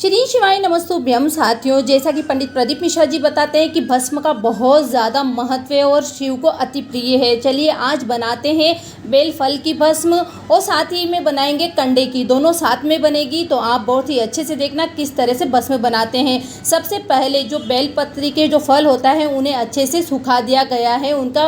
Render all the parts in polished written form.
श्री शिवाय नमस्तुभ्यम साथियों, जैसा कि पंडित प्रदीप मिश्रा जी बताते हैं कि भस्म का बहुत ज़्यादा महत्व है और शिव को अति प्रिय है। चलिए आज बनाते हैं बेल फल की भस्म और साथ ही में बनाएंगे कंडे की, दोनों साथ में बनेगी। तो आप बहुत ही अच्छे से देखना किस तरह से भस्म बनाते हैं। सबसे पहले जो बेल पत्री के जो फल होता है उन्हें अच्छे से सुखा दिया गया है, उनका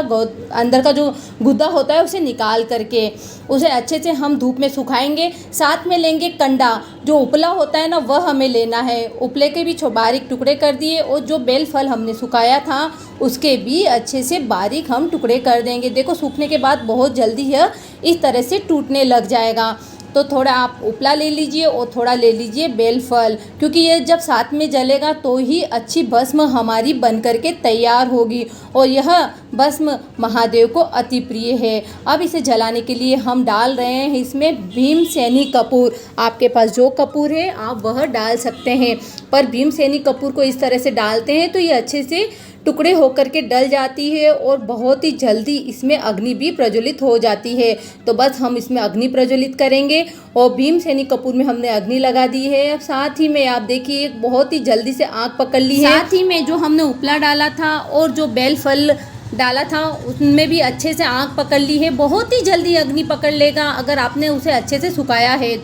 अंदर का जो गुद्दा होता है उसे निकाल करके उसे अच्छे से हम धूप में सुखाएंगे। साथ में लेंगे कंडा, जो उपला होता है ना वह हमें लेना है। उपले के भी बारीक टुकड़े कर दिए और जो बेल फल हमने सुखाया था उसके भी अच्छे से बारीक हम टुकड़े कर देंगे। देखो सूखने के बाद बहुत जल्दी यह इस तरह से टूटने लग जाएगा। तो थोड़ा आप उपला ले लीजिए और थोड़ा ले लीजिए बेल फल, क्योंकि ये जब साथ में जलेगा तो ही अच्छी भस्म हमारी बन करके तैयार होगी और यह भस्म महादेव को अति प्रिय है। अब इसे जलाने के लिए हम डाल रहे हैं इसमें भीमसेनी कपूर। आपके पास जो कपूर है आप वह डाल सकते हैं, पर भीमसेनी कपूर को इस तरह से डालते हैं तो ये अच्छे से टुकड़े होकर के डल जाती है और बहुत ही जल्दी इसमें अग्नि भी प्रज्वलित हो जाती है। तो बस हम इसमें अग्नि प्रज्वलित करेंगे और भीमसेनी कपूर में हमने अग्नि लगा दी है। अब साथ ही में आप देखिए बहुत ही जल्दी से आग पकड़ ली है। साथ ही में जो हमने उपला डाला था और जो बेल फल डाला था उसमें भी अच्छे से आग पकड़ ली है। बहुत ही जल्दी अग्नि पकड़ लेगा अगर आपने उसे अच्छे से सुखाया है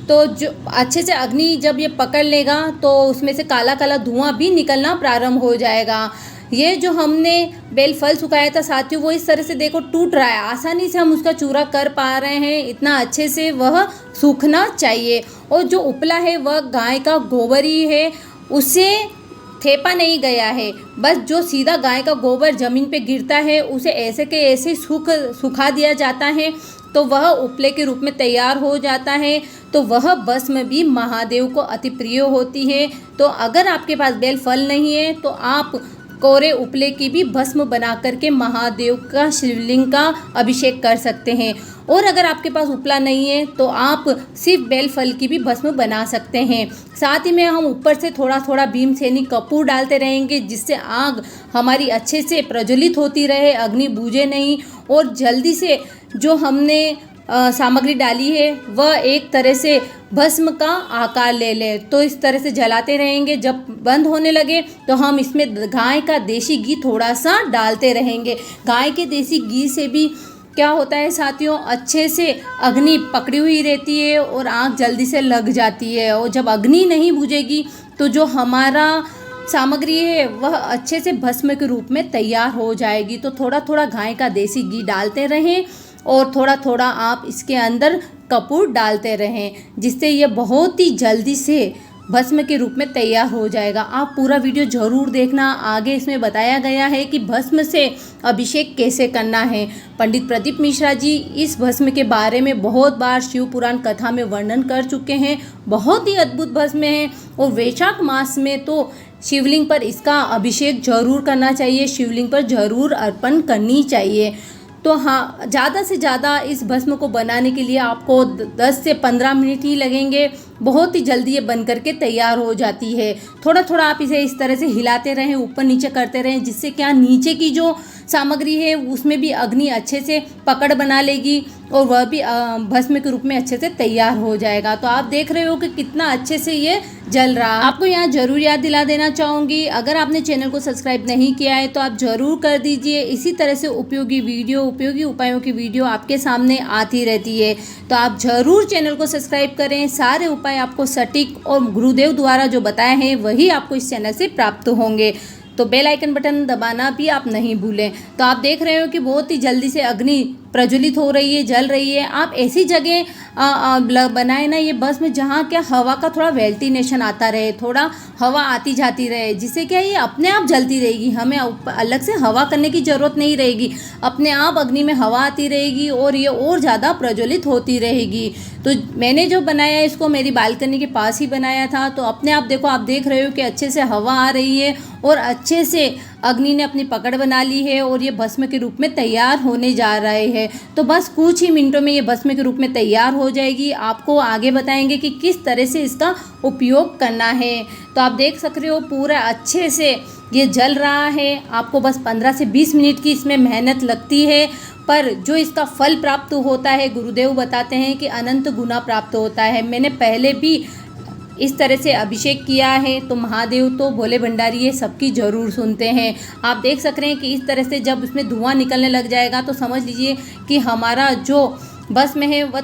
तो जो अच्छे से अग्नि जब ये पकड़ लेगा तो उसमें से काला काला धुआं भी निकलना प्रारंभ हो जाएगा। ये जो हमने बेल फल सुखाया था साथियों वो इस तरह से देखो टूट रहा है, आसानी से हम उसका चूरा कर पा रहे हैं। इतना अच्छे से वह सूखना चाहिए। और जो उपला है वह गाय का गोबर ही है, उसे थेपा नहीं गया है। बस जो सीधा गाय का गोबर ज़मीन पे गिरता है उसे ऐसे के ऐसे सुखा दिया जाता है तो वह उपले के रूप में तैयार हो जाता है। तो वह भस्म भी महादेव को अति प्रिय होती है। तो अगर आपके पास बेल फल नहीं है तो आप कोरे उपले की भी भस्म बना करके महादेव का शिवलिंग का अभिषेक कर सकते हैं। और अगर आपके पास उपला नहीं है तो आप सिर्फ बेल फल की भी भस्म बना सकते हैं। साथ ही में हम ऊपर से थोड़ा थोड़ा भीमसेनी कपूर डालते रहेंगे जिससे आग हमारी अच्छे से प्रज्वलित होती रहे, अग्नि बूझे नहीं और जल्दी से जो हमने सामग्री डाली है वह एक तरह से भस्म का आकार ले ले। तो इस तरह से जलाते रहेंगे। जब बंद होने लगे तो हम इसमें गाय का देसी घी थोड़ा सा डालते रहेंगे। गाय के देसी घी से भी क्या होता है साथियों, अच्छे से अग्नि पकड़ी हुई रहती है और आग जल्दी से लग जाती है। और जब अग्नि नहीं बुझेगी तो जो हमारा सामग्री है वह अच्छे से भस्म के रूप में तैयार हो जाएगी। तो थोड़ा थोड़ा गाय का देसी घी डालते रहें और थोड़ा थोड़ा आप इसके अंदर कपूर डालते रहें, जिससे ये बहुत ही जल्दी से भस्म के रूप में तैयार हो जाएगा। आप पूरा वीडियो ज़रूर देखना, आगे इसमें बताया गया है कि भस्म से अभिषेक कैसे करना है। पंडित प्रदीप मिश्रा जी इस भस्म के बारे में बहुत बार शिव पुराण कथा में वर्णन कर चुके हैं। बहुत ही अद्भुत भस्म है और वैशाख मास में तो शिवलिंग पर इसका अभिषेक जरूर करना चाहिए, शिवलिंग पर जरूर अर्पण करनी चाहिए। तो हाँ, ज़्यादा से ज़्यादा इस भस्म को बनाने के लिए आपको 10 से 15 मिनट ही लगेंगे। बहुत ही जल्दी ये बन करके तैयार हो जाती है। थोड़ा थोड़ा आप इसे इस तरह से हिलाते रहें, ऊपर नीचे करते रहें, जिससे क्या नीचे की जो सामग्री है उसमें भी अग्नि अच्छे से पकड़ बना लेगी और वह भी भस्म के रूप में अच्छे से तैयार हो जाएगा। तो आप देख रहे हो कि कितना अच्छे से ये जल रहा है। आपको यहाँ जरूर याद दिला देना चाहूँगी, अगर आपने चैनल को सब्सक्राइब नहीं किया है तो आप ज़रूर कर दीजिए। इसी तरह से उपयोगी वीडियो, उपयोगी उपायों की वीडियो आपके सामने आती रहती है। तो आप ज़रूर चैनल को सब्सक्राइब करें। सारे उपाय आपको सटीक और गुरुदेव द्वारा जो बताए हैं वही आपको इस चैनल से प्राप्त होंगे। तो बेल आइकन बटन दबाना भी आप नहीं भूलें। तो आप देख रहे हो कि बहुत ही जल्दी से अग्नि प्रज्वलित हो रही है, जल रही है। आप ऐसी जगह बनाए ना ये भस्म जहाँ क्या हवा का थोड़ा वेंटिलेशन आता रहे, थोड़ा हवा आती जाती रहे, जिससे क्या ये अपने आप जलती रहेगी। हमें अलग से हवा करने की ज़रूरत नहीं रहेगी, अपने आप अग्नि में हवा आती रहेगी और ये और ज़्यादा प्रज्वलित होती रहेगी। तो मैंने जो बनाया इसको मेरी बालकनी के पास ही बनाया था। तो अपने आप देखो, आप देख रहे हो कि अच्छे से हवा आ रही है और अच्छे से अग्नि ने अपनी पकड़ बना ली है और ये भस्म के रूप में तैयार होने जा रहे हैं। तो बस कुछ ही मिनटों में ये भस्म के रूप में तैयार हो जाएगी। आपको आगे बताएंगे कि किस तरह से इसका उपयोग करना है। तो आप देख सक रहे हो पूरा अच्छे से ये जल रहा है। आपको बस 15 से 20 मिनट की इसमें मेहनत लगती है, पर जो इसका फल प्राप्त होता है गुरुदेव बताते हैं कि अनंत गुना प्राप्त होता है। मैंने पहले भी इस तरह से अभिषेक किया है तो महादेव तो भोले भंडारी ये सबकी ज़रूर सुनते हैं। आप देख सक रहे हैं कि इस तरह से जब उसमें धुआं निकलने लग जाएगा तो समझ लीजिए कि हमारा जो भस्म है वह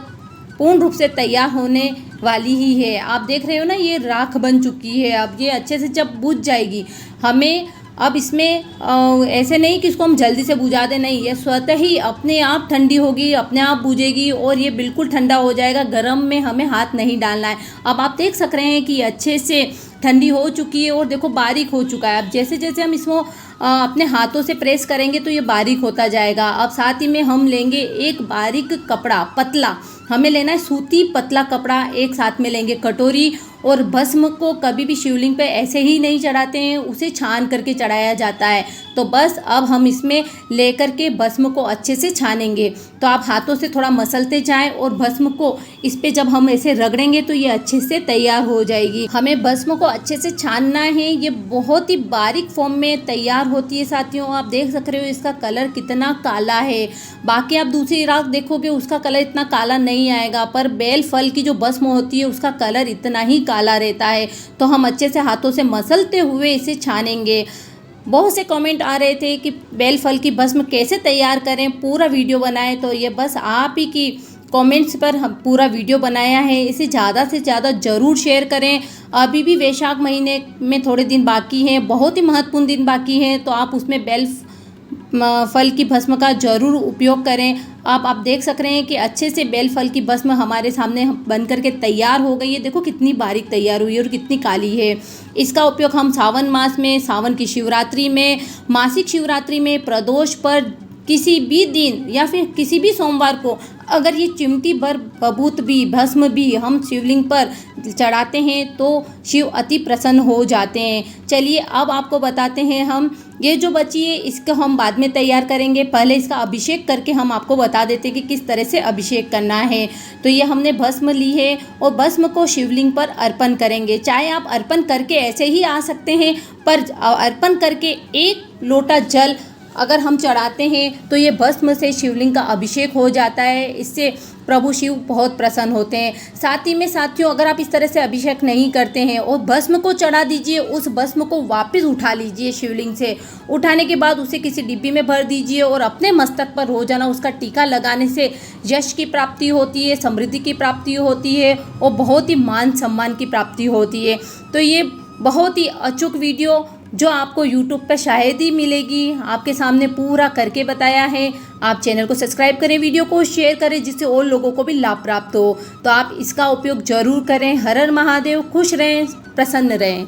पूर्ण रूप से तैयार होने वाली ही है। आप देख रहे हो ना, ये राख बन चुकी है। अब ये अच्छे से जब बुझ जाएगी, हमें अब इसमें ऐसे नहीं कि इसको हम जल्दी से बुझा दें, नहीं, ये स्वतः ही अपने आप ठंडी होगी, अपने आप बुझेगी और ये बिल्कुल ठंडा हो जाएगा। गर्म में हमें हाथ नहीं डालना है। अब आप देख सक रहे हैं कि अच्छे से ठंडी हो चुकी है और देखो बारीक हो चुका है। अब जैसे जैसे हम इसको अपने हाथों से प्रेस करेंगे तो ये बारीक होता जाएगा। अब साथ ही में हम लेंगे एक बारीक कपड़ा, पतला, हमें लेना है सूती पतला कपड़ा, एक साथ में लेंगे कटोरी। और भस्म को कभी भी शिवलिंग पे ऐसे ही नहीं चढ़ाते हैं, उसे छान करके चढ़ाया जाता है। तो बस अब हम इसमें लेकर के भस्म को अच्छे से छानेंगे। तो आप हाथों से थोड़ा मसलते जाएं और भस्म को इस पे जब हम ऐसे रगड़ेंगे तो ये अच्छे से तैयार हो जाएगी। हमें भस्म को अच्छे से छानना है। ये बहुत ही बारीक फॉर्म में तैयार होती है साथियों। आप देख सक रहे हो इसका कलर कितना काला है। बाकी आप दूसरी राख देखोगे उसका कलर इतना काला नहीं आएगा, पर बेल फल की जो भस्म होती है उसका कलर इतना ही काला रहता है। तो हम अच्छे से हाथों से मसलते हुए इसे छानेंगे। बहुत से कमेंट आ रहे थे कि बेल फल की भस्म कैसे तैयार करें, पूरा वीडियो बनाएं। तो ये बस आप ही की कमेंट्स पर हम पूरा वीडियो बनाया है। इसे ज़्यादा से ज़्यादा ज़रूर शेयर करें। अभी भी वैशाख महीने में थोड़े दिन बाकी हैं, बहुत ही महत्वपूर्ण दिन बाकी हैं, तो आप उसमें बेल फल की भस्म का ज़रूर उपयोग करें। आप देख सक रहे हैं कि अच्छे से बेल फल की भस्म हमारे सामने बन करके तैयार हो गई है। देखो कितनी बारीक तैयार हुई है और कितनी काली है। इसका उपयोग हम सावन मास में, सावन की शिवरात्रि में, मासिक शिवरात्रि में, प्रदोष पर, किसी भी दिन या फिर किसी भी सोमवार को अगर ये चिमटी भर बभूत भी, भस्म भी हम शिवलिंग पर चढ़ाते हैं तो शिव अति प्रसन्न हो जाते हैं। चलिए अब आपको बताते हैं हम, ये जो बची है इसको हम बाद में तैयार करेंगे। पहले इसका अभिषेक करके हम आपको बता देते हैं कि किस तरह से अभिषेक करना है। तो ये हमने भस्म ली है और भस्म को शिवलिंग पर अर्पण करेंगे। चाहे आप अर्पण करके ऐसे ही आ सकते हैं, पर अर्पण करके एक लोटा जल अगर हम चढ़ाते हैं तो ये भस्म से शिवलिंग का अभिषेक हो जाता है। इससे प्रभु शिव बहुत प्रसन्न होते हैं। साथ ही में साथियों, अगर आप इस तरह से अभिषेक नहीं करते हैं और भस्म को चढ़ा दीजिए, उस भस्म को वापस उठा लीजिए शिवलिंग से। उठाने के बाद उसे किसी डिब्बी में भर दीजिए और अपने मस्तक पर रोजाना उसका टीका लगाने से यश की प्राप्ति होती है, समृद्धि की प्राप्ति होती है और बहुत ही मान सम्मान की प्राप्ति होती है। तो ये बहुत ही अचूक वीडियो जो आपको YouTube पर शायद ही मिलेगी, आपके सामने पूरा करके बताया है। आप चैनल को सब्सक्राइब करें, वीडियो को शेयर करें, जिससे और लोगों को भी लाभ प्राप्त हो। तो आप इसका उपयोग जरूर करें। हर हर महादेव, खुश रहें, प्रसन्न रहें।